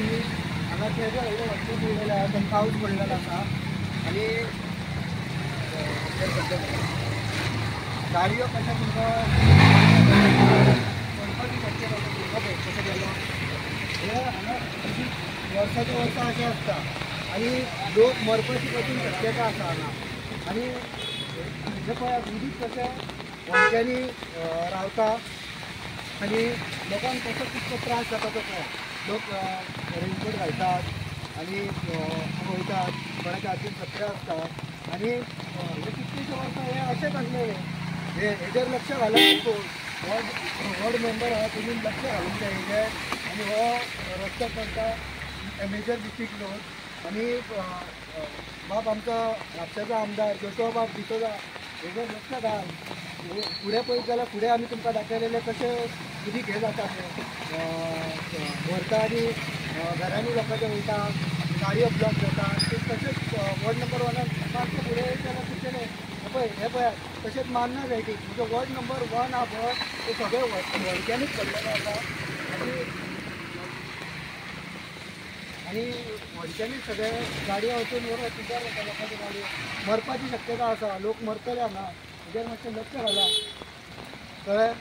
की हांगा तेजो व्हडले पडलेले आसा, पण पावस पडलेलो आसा आनी गाडयो कशें तुमकां गणपती कशें गेलो हे हांगा वर्साचे वर्सा अशें आसता आनी लोक मरपाची कठीण शक्यता आसा हांगा आनी हे पळय उदीक कशें वणक्यांनी रावता आनी लोकांक कसो कितको त्रास जाता तो पळय लोक रेनकोट घालतात आनी वयतात कोणाच्या हातीन छत्री आसता आनी हे कितकेशे वर्सां हे अशेंच आसलेले हेजेर लक्ष घालप कोण वॉर्ड मेंबर आहा तुमी लक्ष घालूंक जाय हेजेर आनी हो रस्तो करता मेजर डिस्ट्रिक्ट रोड आनी बाब आमचो म्हापशेचो आमदार जोशुआ बाब डिसोजा हेजेर लक्ष घाल फुडें पळयत जाल्यार फुडें आमी तुमकां दाखयलेले कशें उदीक हे जाता तें व्हरता आनी घरांनी लोकांचे वयता गाडयो ब्लॉक जाता तशेंच वॉर्ड नंबर 1 मातशें फुडें वयत जाल्यार तुमचें हे पळय तशेंच मारना जाय ती म्हणजे वॉर्ड नंबर 1 आहा पळय ते सगळे वणक्यांनीच पडलेले आसा आनी वणक्यांनीच सगळे गाडयो वचून व्हरप पिड्ड्यार जाता लोकांच्यो गाडयो मरपाची शक्यता आसा लोक मरतले हांगा हेजेर मातशें लक्ष घाला कळ्ळें